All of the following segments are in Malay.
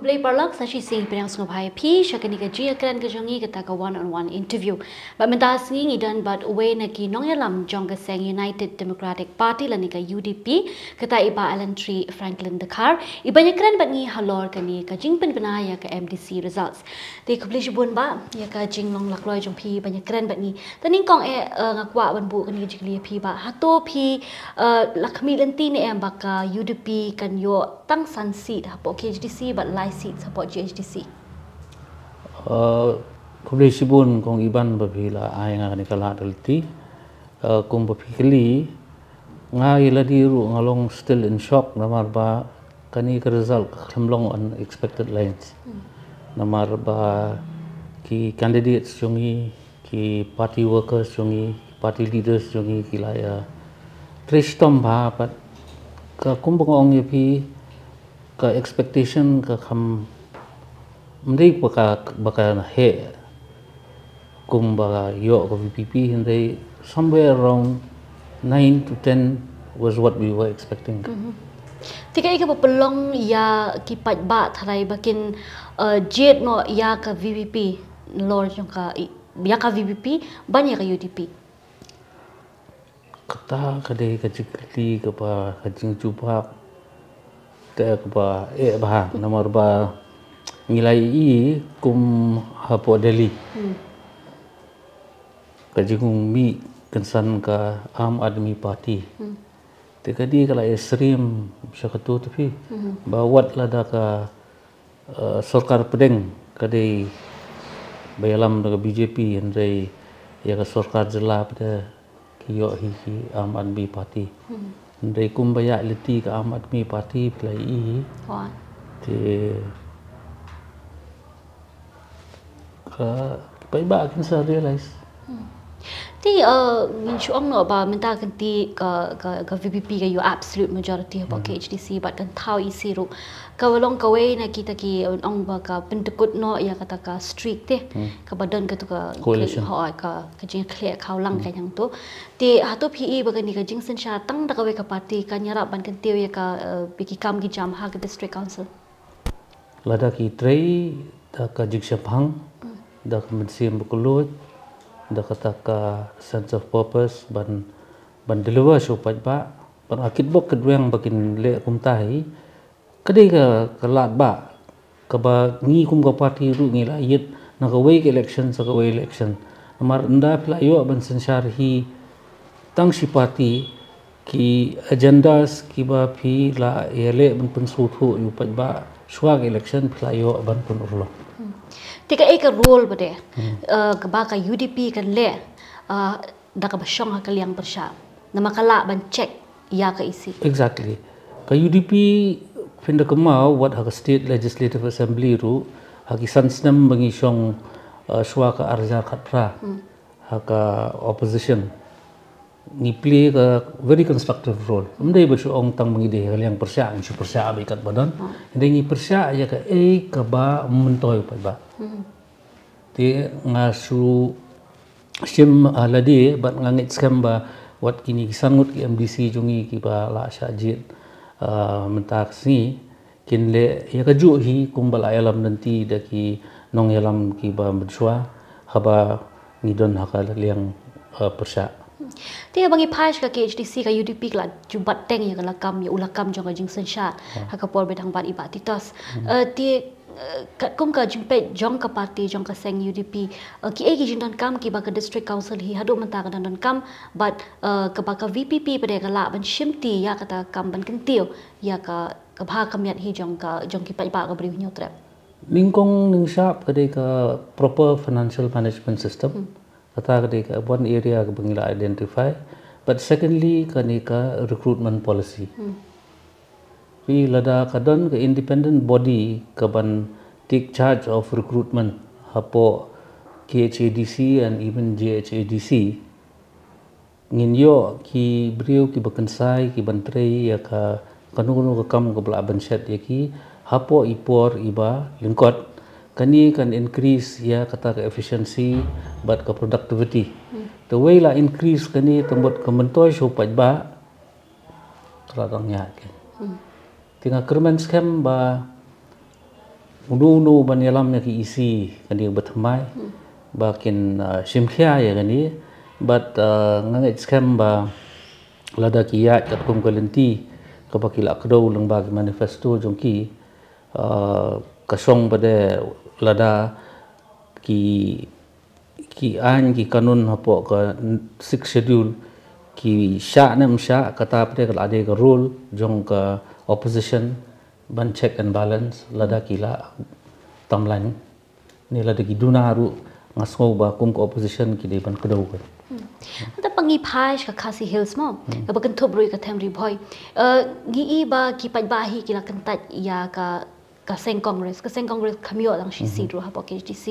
Kublai parlak sashi sing pinang sungai pi syakani ka jia kran ka jongi ka taka one-on-one interview. But mentas ngi dan but away na ki nong yalam jong ka seng United Democratic Party lani ka UDP kata iba Alan Tree Franklin Dakar iba nya kran bat ngi halor ka ni ka jing pen ya ka MDC results. Di kublai shibun ba ya ka jing long lakloi jong pi iba nya kran bat ni taning kong ngakwa ban bu ka ni jikli pi ba hato pi lakmi lenti ni em baka UDP kan yo tang san seat hapo KHDC but lai seat support GHDC. Kublai sibun kong iban babila ay nga kanikala dalti kung bapikili nga iladiru ngalong still in shock namar ba kani ka result kamlong unexpected lines namar ba ki candidates jungi ki party workers jungi party leaders jungi kilaya tristom ba pat ka kumbong yapi ka expectation ka kam hindi baka he kumbaga yo ka VPP hindi somewhere around 9 to 10 was what we were expecting. Tika ika papelong ya kipat ba tharai bakin jet no ya ka VPP lord yung ka ya ka VPP banyak ka UDP. Kata kadai ka jikli ka pa ka jing jubak te ka pa bah nomor ba nilai i kum hapo Delhi. Ka jing mi kensan ka Aam Aadmi Party. Te kadi kala extreme syakatu tapi bawat lada ka sarkar pedeng kadai bayalam daga BJP andai ya ka sarkar jela pada kiyo hi Aam Aadmi Party. Andai kum baya leti ka Aam Aadmi Party play i. Te ka paiba kin sa realize. Ti minchuang no ba minta kanti ka VPP ka you absolute majority about KHDC but kan tau isiru kawalong kawai na kita ki ong ba ka pentekut no ya kata ka streak te ka badan ka tu ka coalition ka jing clear kau lang ka yang tu ti hatu PE ba ni ka jing sen sha tang da kawai ka party ka nyarap ban kan tiu ya ka biki kam ki jam ha ka district council lada ki trei da ka jing shapang da ka mensim bukulut da kata ka sense of purpose ban deliver supat ba ban akit bok kedwang bakin le kum tai kadai ka kalat ba ka ba ngi kum ka party ru ngi la yit na ka way election sa ka way election amar nda pla yo ban sanshar hi tang si party ki agendas ki ba phi la yele ban pun su thu yu pat ba swag election pla yo ban pun urlo. Tika eka role bade baka UDP kan le da ka basyong ha kaliang persya na makala ban check ya ka isi exactly ka UDP pinda kemau what ha state legislative assembly ru ha ki sansnam bangi syong shwa ka arja khatra ha ka opposition ni play ka very constructive role umdai basu ong tang bangi de kaliang persya ang persya abikat badan ndai ni persya ya ka ka ba mentoy pa ba ti ngasu sim aladi bat ngangit skam ba wat kini sangut ki MDC jungi ki ba la syajit mentak si kinle ya ka ju hi kumbal alam nanti daki nong yalam ki ba bersua haba ngidon hakal liang persya Tiga bangi page ka KHDC ka UDP kala jubat teng ya kala kam ya ulakam jong ka jing sensha haka por bedang bat iba titos ti kum ka jingpe jong ka party jong ka seng UDP ki egi jingdan kam ki ba ka district council hi hadu menta ka dan kam but ka ba ka VPP pada kala ban shimti ya kata kam ban kentiu ya ka bha kamyat hi jong ki pa ka bri nyu trap ningkong ning sharp kadai ka proper financial management system kata kadai ka one area ka bangila identify but secondly kani ka recruitment policy we lada kadon ka independent body ka ban take charge of recruitment hapo KHADC and even JHADC nginyo ki brio ki bakansai ki bantrei ya ka kanu ka kam ka bla ban set ya ki hapo ipor iba lingkot kani kan increase ya kata ka efficiency but ka productivity the way la increase kani tambot ka mentoy so ba kadang nya tinggal kermen scam ba unu banyalamnya ki isi kan dia bertemai bakin simkhia ya kan dia but ngangai scam ba lada ki ya kat kum kalenti ka bakila kdo lang bagi manifesto jongki kasong pada lada ki an ki kanun hapo ka 6 schedule ki sya nam sya kata pada kala ade ka rule jong ka opposition ban check and balance lada kila tamlan ni lada ki dunaru ngasgo ba kum ko opposition ki de ban kedau ka ta pangi phai ka khasi hills mo ka bakan thobrui ka thamri boy gi ba ki pai ba hi kila kan tat ya ka seng congress khamio lang shi si ru ha po KHDC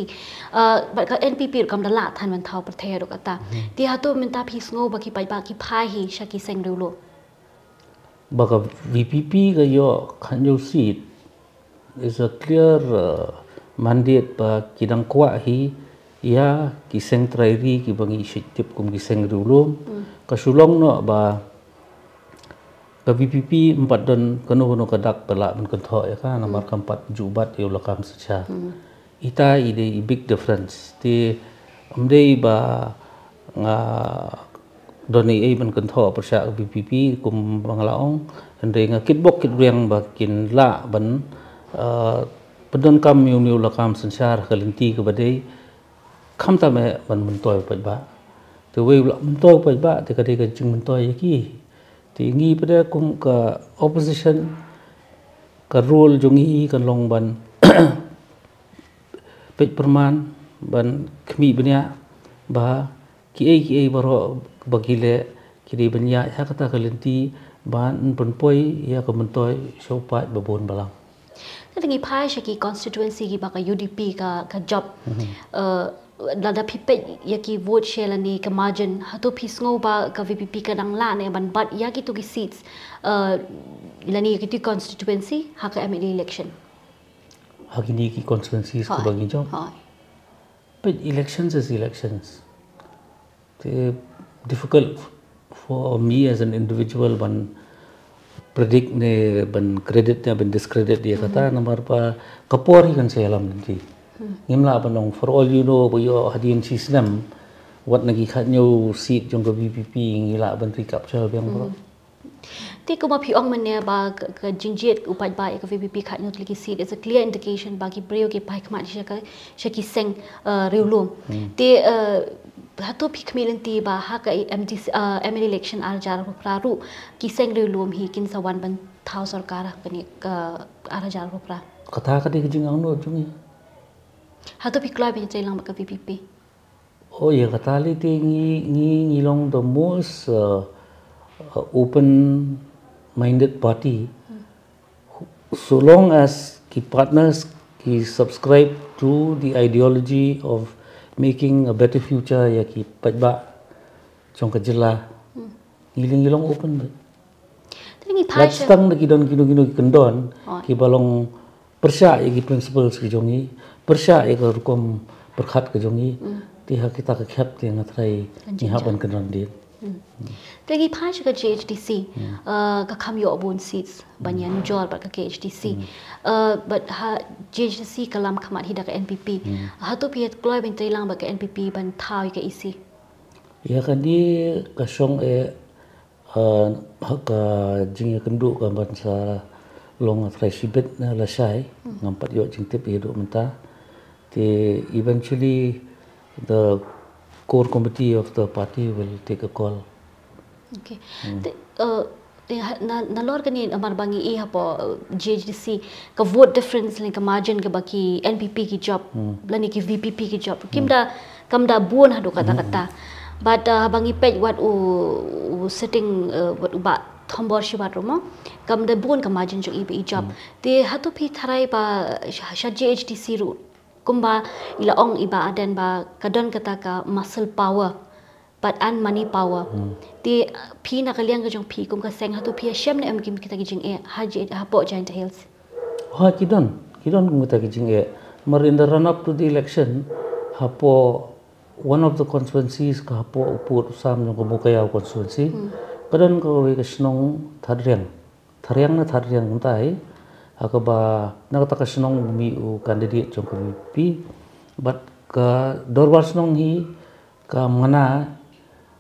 ba ka NPP kam da la than man thau pathe ro ka ta ti ha to min ta phi sngo ba ki pai ba ki phai hi sha ki seng ru lo baka VPP ka yo khanyo seat is a clear mandate ba kidang kwa hi ya ki seng trairi ki bangi shitip kum ki seng dulu ka sulong no ba ka VPP 4 don kanu kadak pala ban kentho ya ka nomor 4 jubat yo lakam secha ita ide big difference ti amdei ba nga doni ban kentho persya VPP kum banglaong hendai nga kitbok kitriang ba kin la ban pedon kam yu lakam sensar kalenti ke badai kham ta me ban mentoy pa ba te we mentoy pa ba te kadai ka jing mentoy ki ti ngi pada kum ka opposition ka role jongi kan long ban pej perman ban khmi banya ba ki baro bagile kiri banya ya kata kalenti ban penpoi ya ka mentoy sopat babon balang Tengi phai shaki constituency ki baka UDP ka job lada pipe yaki vote share ni ka margin hato pisngo ba ka VPP ka dang la ne ban but yaki to ki seats lani ki constituency ha ka MLA election hakini ki constituencies ko bagi job but elections is elections they difficult for me as an individual ban predict ne ban credit ne ban discredit dia kata nomor pa kapori kan saya alam nanti ngimla banong for all you know boyo hadin system wat nagi khatnyo seat jong VPP ngila ban recapture bang bro ti ko ma phiong man ne ba ka jingjet upai ba ka VPP khatnyo tliki seat is a clear indication ba ki preo ke pai khma shaki seng riulum ti hato phikmilen ti ba ha ka ML election arjar praru ki seng riulum hi kin sawan ban thau sarkar kani ka arjar pra kata ka de jingang no jungi hato phikloi bin chailang ba ka VPP oh ya kata li ti ngi long the most open minded party so long as ki partners ki subscribe to the ideology of making a better future ya ki pajba chong ka jila ngilong open ba tingi phai stang na kidon kendon ki balong persya ya ki principles ki jongi persya ya ka rukom berkhat ka jongi ti ha kita ka khap ti ngatrai ni haban kendon din Tegi phai ka JHDC ka kham yo abun seats banyan jor ba ka KHDC but ha JHDC kalam khamat hida ka NPP ha to piet kloi bin tailang ba ka NPP ban thau ka isi ya kan di kasong ka jing kendu ka ban sa long atrai sibet na la sai ngampat yo jing tip hidup menta te eventually the core committee of the party will take a call. Okay. Na lor kani amar bangi I hapo JHDC ka vote difference like margin ka baki NPP ki job lani ki VPP ki job kamda buon hado kata but bangi page what u sitting what ba thombor shibat romo kamda buon ka margin jo I job te hato phi tharai ba sha JHDC ru kumba ila ong iba adan ba kadon kata ka muscle power but and money power ti phi na kaliang ka jong phi kum ka seng hatu phi shem na em kim kita ki jing e haji hapo giant hills ha kidon kum kita ki jing e mar in the run up to the election hapo one of the constituencies ka hapo upur sam jong ko bukaya constituency kadon ko we ka snong thariang na thariang tai hakaba nakataka snong mi u candidate jong ka UDP but ka dorwar snong hi ka mana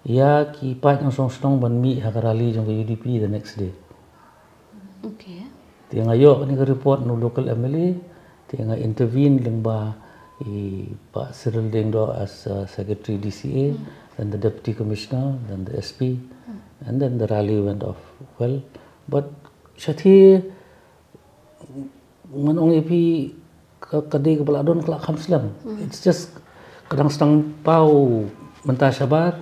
ya ki pa yang snong ban mi hakarali jong ka UDP the next day. Okay. Tiang ayo ni ka report no local MLA, tiang intervene lengba Pak Cyril Dengdo as Secretary DCA, then the Deputy Commissioner, then the SP, and then the rally went off well. But Shathi, manong ipi kadai kepala don kelak Islam. It's just kadang setang pau mentah sabar,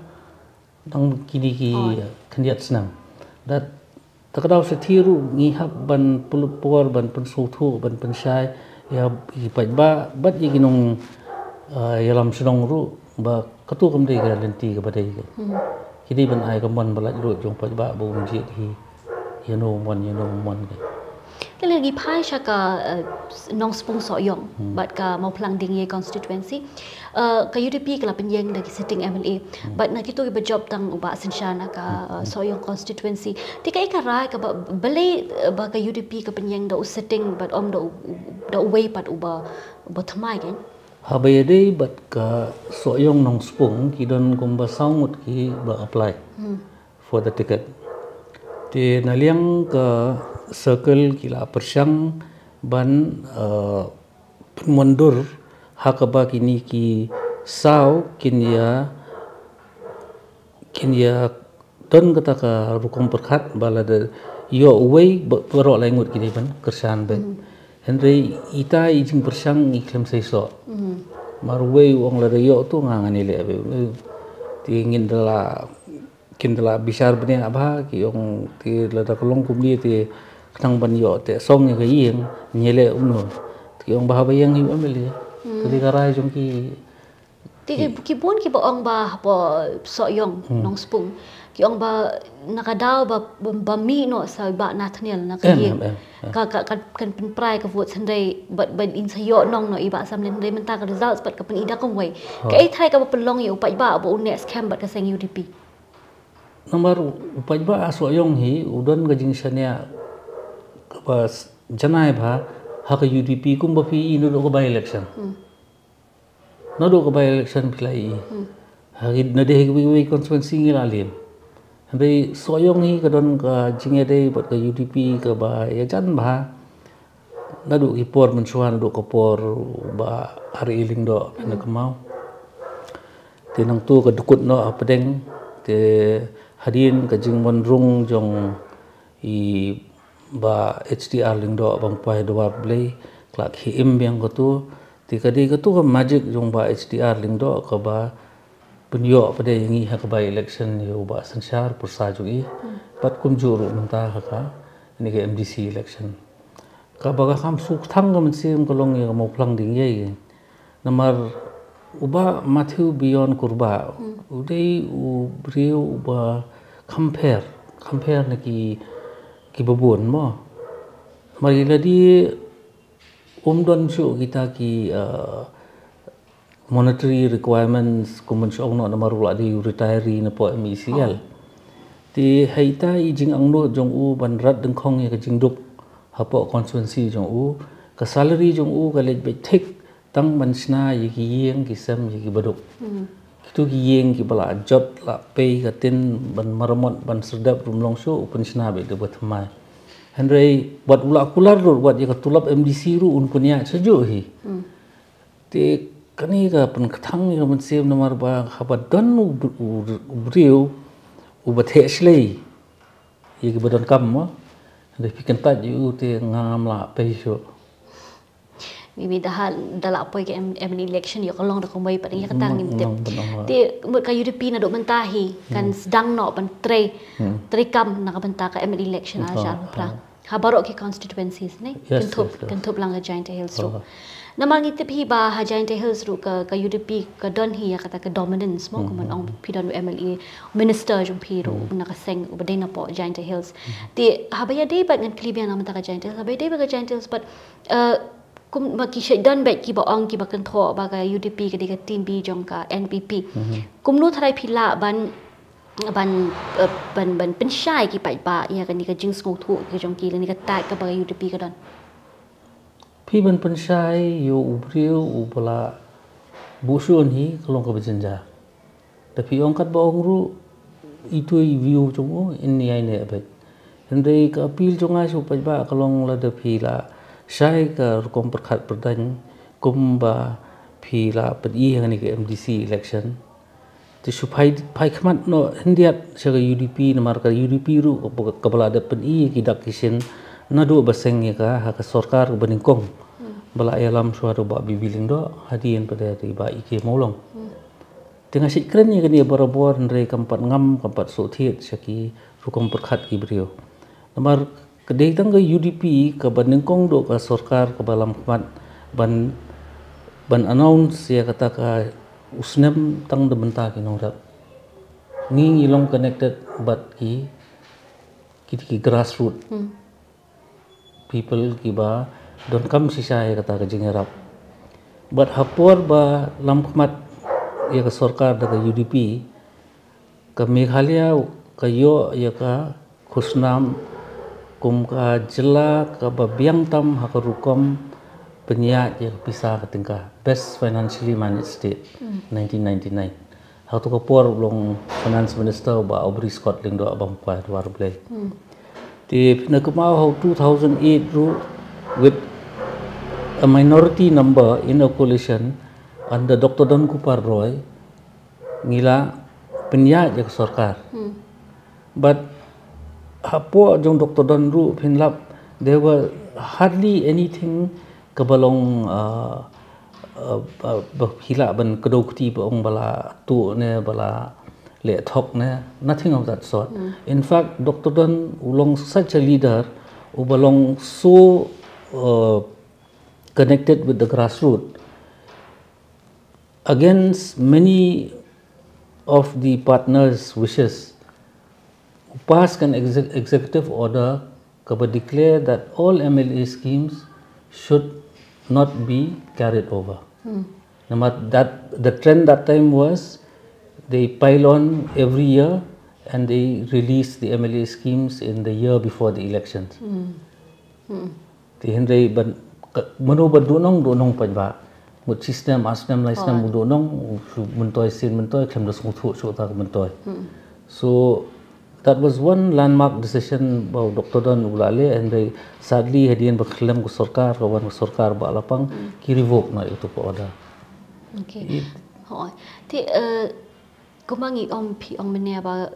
dang kini ki kandiat senang. That takadau Shathi ru ngihap ban pulupor ban pensutu ban pensyai. Ya ipat ba bat ye ginong yalam senong ru ba katu kamdei ga lenti ga badai ga kidi ban ai kamon balat ru jong pat ba bu ji hi yano mon ga lagi pai shaka nong spung so yong but ka mau plang ding ye constituency ka UDP kala penyeng dari sitting MLA but na kitu ba job tang uba sensyana ka so yong constituency tika ikarai ka balai ba ka UDP ka penyeng da sitting but da way pat uba thamai gen habayade but ka so yong nong spung kidon kumba saungut ki ba apply for the ticket te naliang ka circle kila persyang ban mundur hakaba kini ki sau kinya don kata ka rukong perkhat balada yo away perok langut kini ban kersan ben Henry ita ijing persyang iklem seiso marway wong lada yo tu ngangani le tingin dala kindala bisar bene abha ki yong ti lada kolong kumni ti knang ban yo te song ye yeng nyele umno ti yong bah bayang hi amele ti karai jong ki ki pun ki ba ong ba so yong nong spung ki ong ba nakadaw ba mi no sa ba nathniel na ka yeng ka kan pen prai ka vote sandai but in sa yo nong no iba sam len men ta ka results but ka pen ida kom wai ka ai thai ka ba pelong yo pa ba bo next camp but ka seng UDP nomor upajba aso yong hi udon gajing sania pas janai bha hak UDP kum ba fi ino do by election no do by election pilai hagi na de hi constituency ngilalim hambai so yong hi kadon ka jinge de bat ka UDP ka ba ya jan bha na do ki por mensuan do ka por ba hari iling do na kamau tinang tu ka dukut no apedeng te hadin ka jingmon rung jong I ba HDR lingdo bang pai do blay klak hi imbyang ko tu ti kadi ka tu ka magic jong ba HDR lingdo ka ba punyo pada yangi ha ka ba election yo ba sanshar pursa jugi pat kum juru menta ka ni ka MDC election ka ba ka kam suk thang ka msim kolong ya mo plang ding ye namar uba Matthew beyond kurba udai u brio uba compare na ki babon mo mari ladi don shu kita ki monetary requirements kumun song no namar ula di retiree na po MECL ti haita ijing angno jong u ban rat deng khong ya jing dup hapo constituency jong u ka salary jong u ka let be thik tang mansna yiki yeng ki sam yiki baduk tu ki yeng ki bala jot la pay ka tin ban maramot ban serdap rumlong sho upansna be de batmai Henry buat ula kular ru buat ya tulap MDC ru un punya sejo hi te kani ka pen kthang ya mensem nomor ba khabat don brio u bathe slei yiki badon kam mo de pikan ta ju te ngam la pay sho Mimi dala apoy ke MLA election yo kalong da kumbai pa ring katang nimtep ti ka UDP na do mentahi kan sedang no ban tre kam na kabanta ka MLA election a jar pra habaro ki constituencies ne kentup lang Giant Hills ru namal ngitip hi ba Giant Hills ru ka UDP ka don hi kata ka dominance mo kuman ong pidon MLA minister jung piro na ka seng ubadai na po Giant Hills ti habaya day ba ngan klibian na menta ka Giant Hills habaya day ba ka Giant Hills but kum baki shaidan baik ki ba ong ki ba kan tho ba ka UDP ka diga team B jong ka NPP kum nu tharai phila ban pensyai ki pai ba ya kan ni ka jing smok thu ki jong ki ni ka tai ka ba UDP ka don Pi ban pensai yo ubriu ubala busun hi kalong ka bejenja. Tapi ongkat ba ongru itu view chungu ini ai ne abet. Hendai ka apil chunga su ba kalong la de pi la sai ka rukom perkhat perdan kumba pi la pedi ngani ke MDC election. Ti su pai khmat no hendiat sa UDP namar ka UDP ru kabala de pedi ki dak kisin na do baseng ka ha ka sarkar beningkong. Bala alam suara ba bibiling do hadian pada riba ike molong. Tengah sikren ni kini barabor ndre kampat ngam kampat sotiet saki rukom perkhat ki brio. Namar kedai tang ke UDP ke beningkong do ka sarkar ke balam khmat ban announce ya kata ka usnem tang de benta ki nongrat. Ngi ilong connected but ki grassroots. People ki ba don kam sisa ya kata ka jingerap. But hapor ba lam khmat ya ka sarkar da ka UDP ka Meghalaya ka yo ya ka khusnam kum ka jela ka babiang tam ha ka rukom penyak ya pisah ka tingkah best financially managed state 1999 ha tu ka por long finance minister ba Aubrey Scotland do abang pa war blai ti na kemau how 2008 ru with a minority number in a coalition under Dr. Don Kupar Roy ngila penyak je sarkar. But hapo jong Dr. Don ru pinlap there were hardly anything kebalong hila ban kedokti bong bala tu ne bala le thok ne nothing of that sort. In fact Dr. Don ulong such a leader ubalong so connected with the grassroots against many of the partners' wishes, passed an executive order to declare that all MLA schemes should not be carried over. That the trend that time was they pile on every year and they release the MLA schemes in the year before the elections. Hendai ban mano badunong pajba. Mut sistem asnem laisnem budonong mentoy sin mentoy klem das nguthu tak mentoy. So that was one landmark decision by Dr. Don ulale and they sadly hadian berkelam ku sarkar kawan sarkar ba lapang ki revoke na itu ko order. Okay. Hoi. Ti kumangi pi menia ba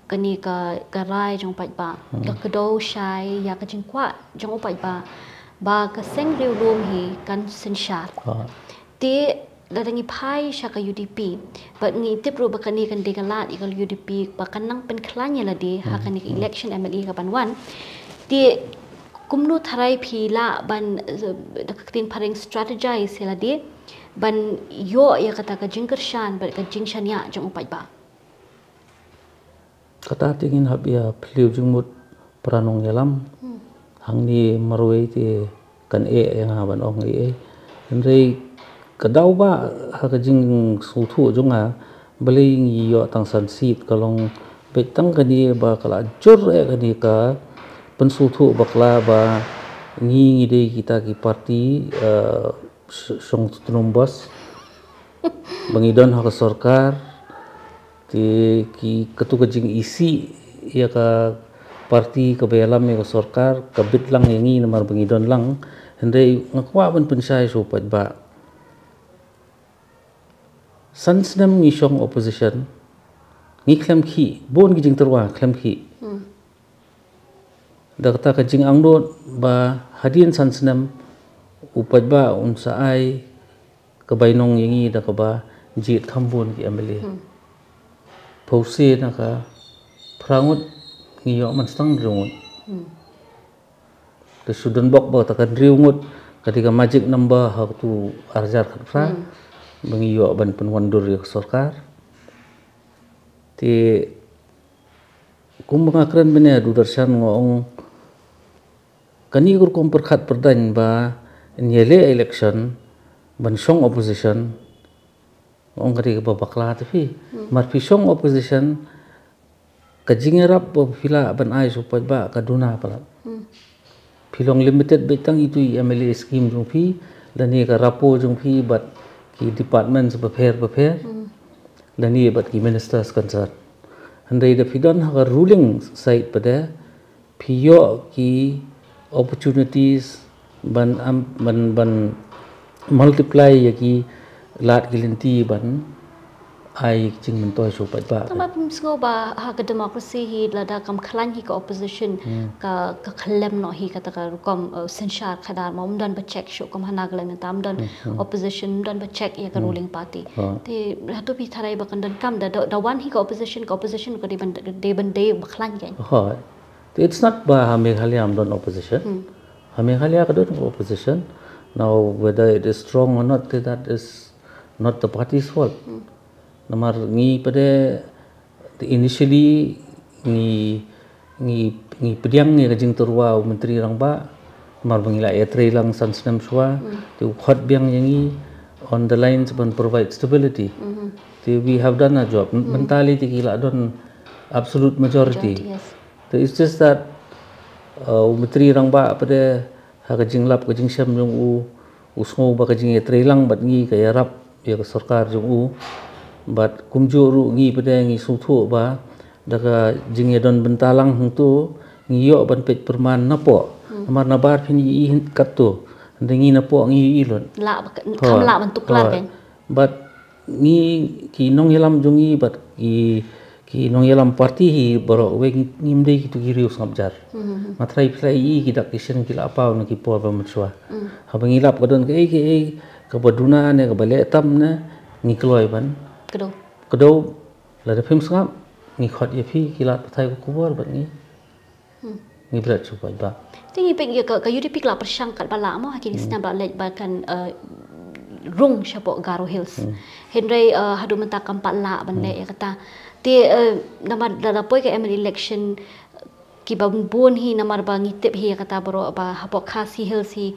kani ka rai jong pajba ka kedo shai ya ka jingkwa jong pajba ba ka seng riu lum hi kan senshat ti dadangi pai shaka UDP but ngi tipru ba kani kan degalat ikal UDP ba kanang pen klanya la di ha kani election MLA ka banwan ti kumnu tharai phi la ban daktin paring strategize la di ban yo ya kata ka jingker shan ba ka jingshan ya jong upai ba kata tingin habia phliu jingmut pranong yalam hangni marwei ti kan yang haban ong hendai kadau ba ha ka jing suthu jonga beling yo tang san sit kalong betang kani ba kala jur kani ka pensuthu bakla ba ngi de kita ki parti song trumbos bangidon ha ka sarkar ti ki ketu ka jing isi ya ka parti kebelam ya sarkar kabit lang yangi namar bangidon lang hendai ngakwa ban pensai sopat ba sansnam ngishong opposition ngiklem ki bon gi jing terwa klem ki dakta ka jing angdo ba hadian sansnam upat ba unsa ai kebainong yangi da ka ba jit khambon ki amele pause na ka prangut ngiyo man stang drungut the sudden bok ba takan drungut ketika magic number ha tu arjar khatfra bangiyo ban penwandur ya sarkar ti kumbangakran bene du darshan ngong kani gur kom perkhat perdan ba nyele election ban song opposition ong kari ba bakla tapi mar pisong opposition kajingerap ba fila ban ai supat ba kaduna pala Pilong limited betang itu MLA scheme jong pi lani ka rapo jong pi but ki departments prepare lani but ki ministers concern andai da pidon ha ruling side pada piyo ki opportunities ban multiply ya ki lat gilinti ban ai ching men toy so pat ba Tama pumsgo ba ha ka democracy hi lada kam khlan hi ka opposition ka khlem no hi kata ka kom senshar khadar ma umdan ba check sho kom hanag lang tam dan opposition dan ba check ya ka ruling party te hatu pi tharai ba kan dan kam da one hi ka opposition ko de ban de ba khlan gen ha it's not ba Meghalaya am don opposition Meghalaya ka don opposition now whether it is strong or not that is not the party's fault namar ngi pada initially ngi pediang ngi kajing terwa menteri rang ba mar bangila etre lang sansnam swa tu khot biang yangi on the lines ban provide stability we have done a job mentally tikila don absolute majority yes. So it's just that menteri rang ba pada ha kajing lap kajing syam jong usngo ba kajing etre lang bat ngi kaya rap ya sarkar jong but kumjuru ngi pada ngi suthu ba daga jingedon bentalang hungtu ngi yo ban pet perman napo amar nabar phin i katto ngi napo ngi ilon la kam la ban tuklar ben but ngi ki nong yelam jongi but ki nong yelam party hi boro we ngimde ki tu giriu samjar matrai plai i ki dak kisen ki la pau na ki po ba machwa habangi lap kadon ke ka baduna ne ka bale tam na ngi kloi ban kedo la da phim sngam ngi khot ye phi kilat pathai ko kubor bat ngi berat chupai ba tingi pek ye ka UDP kla persang kat bala mo hakini snam ba lej ba kan rung shapo Garo Hills henry hadu menta kampat la ban le kata te namar da poi ke ML election ki ba bon hi namar ba ngitep hi kata bro ba hapo Khasi Hills hi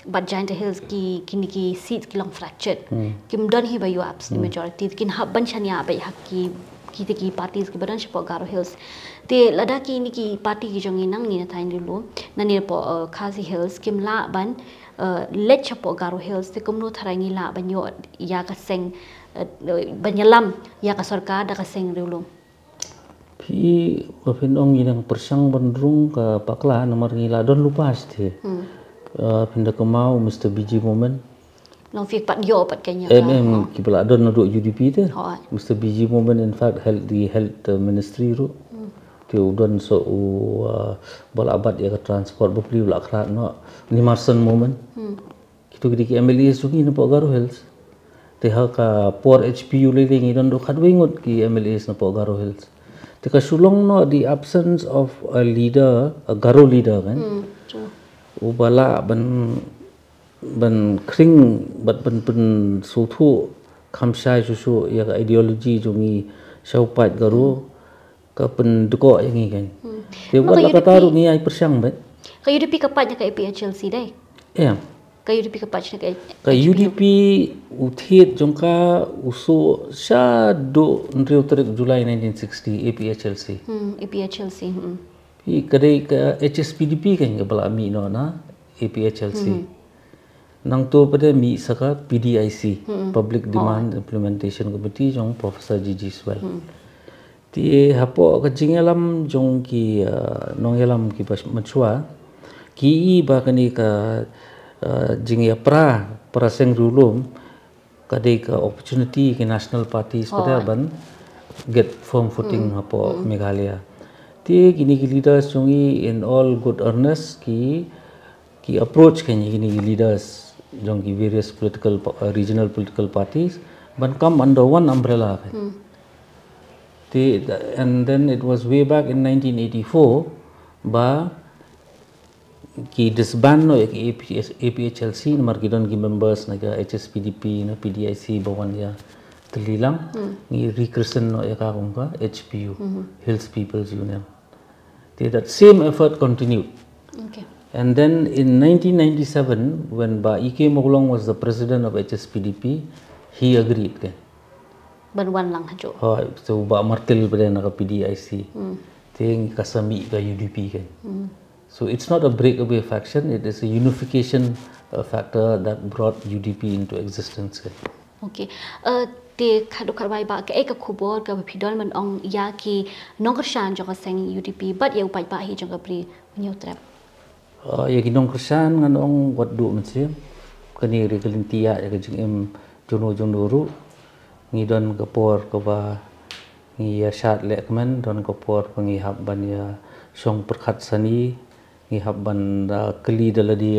but Giant Hills ki kini ki seats ki long fractured kim don hi ba you absolute majority kin hab ban chania ba hakki ki parties ki badan shapo Garo Hills te lada ki ni ki party ki jongi nang ni na thain lu na ni po Khasi Hills kim la ban let shapo Garo Hills te kumno tharangi la ban yo ya ka seng banyalam ya ka sarkar da ka seng rilu pi ofenong inang persang bandrung ka pakla nomor ngila don lupa ste pindah ke mau Mr. BG Moment long fik pat yo pat kanya ki pala don no UDP te Mr. BG Moment in fact held the health ministry ru ti udon so bal abad ya ka transport bopli ula khra no ni Marson Moment kitu ki MLA sungi no Garo Hills te ha ka por HPU le ngi don do khadwingot ki MLAs no Garo Hills te ka sulong no the absence of a leader a Garo leader kan ubala ban kring bat ban suthu khamsai su ya ideology jungi saupat Garo ka pen duko yangi kan te wala kataru ni ai persang bet ka UDP kapatnya ka APHLC dai ka UDP kapatnya ka UDP uthiet jongka usu sha do ndreu tarik Julai 1960 APHLC kadai ka HSPDP kan bala mi no na APHLC nang to pada mi saka PDIC Public Demand Implementation Committee jong Professor Gigi Swell ti hapo ka jingelam jong ki nongelam ki pas machwa ki ba kani ka jingya pra seng rulum kadai ka opportunity ki national parties pada ban get firm footing hapo Meghalaya ti kini ki leaders jongi in all good earnest ki approach kini leaders jong ki various political regional political parties ban come under one umbrella and then it was way back in 1984 ba ki disband no ki APHLC nomor gidon ki members naga HSPDP na PDIC bawan ya telilang ni recreation no ya ka HPU Hills People's Union. That same effort continued. And then in 1997 when Ba Ike Moglong was the president of HSPDP, he agreed kan. Banwan lang hajo. So Ba Martil pada naka PDIC. Ting kasami ka UDP kan. So it's not a breakaway faction, it is a unification factor that brought UDP into existence. Okay. Te khadu kharwai ba ke ek khubor ka phidol man ong ya ki nongkershan jong seng UDP but ye upai ba hi jong pri nyutrap. Ya kinong kersan ngan ong wat du mesti kani regelintia ya jing em jono jondoru ngidon kapor ka ba ngi ya shat lekman don kapor pangi hab ban ya song perkhat sani ngi hab ban keli daladi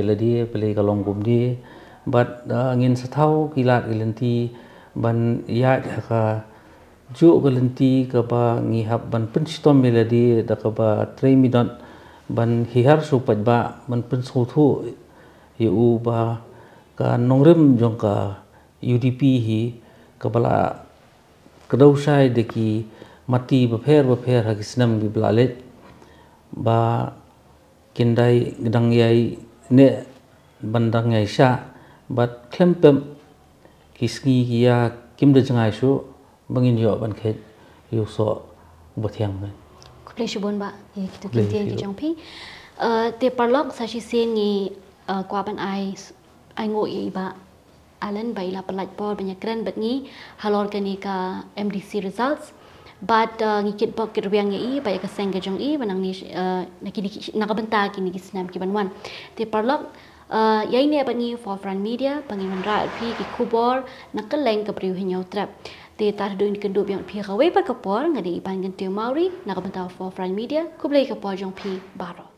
pelai kalong gumdi but ngin sathau kilat gelenti ban ya ka ju gelenti ka ba ngi hab ban penstom meladi da ka ba 3 midon ban hihar supat ba ban pensuthu yu ba ka nongrim jong ka UDP hi kabala kedausai deki mati bapher hagi senam gi blalet ba kindai gedang yai ne bandang yai sha bat klempem kisngi ya kim de jangai su bangin yo ban khet yu so bothiang ne Kupleshubon ba ye kita kintian ki jong pi te parlok sa shi se ngi kwa ban ai ngo ye ba Alan baila pelat por banyak keren bet ngi halor kani ka MDC results but ngikit bok kirbiang ye ba ya kaseng ke jong banang ni nakabenta kini ki snam ki banwan te parlok yai ne ba ngi forefront media pangiman ra pi ki kubor nakaleng ka priu hinyo trap te tar do ni kendu biang pi khawe pa kapor ngadi ipan gantiu mauri nakabenta forefront media kublai kapor jong pi baro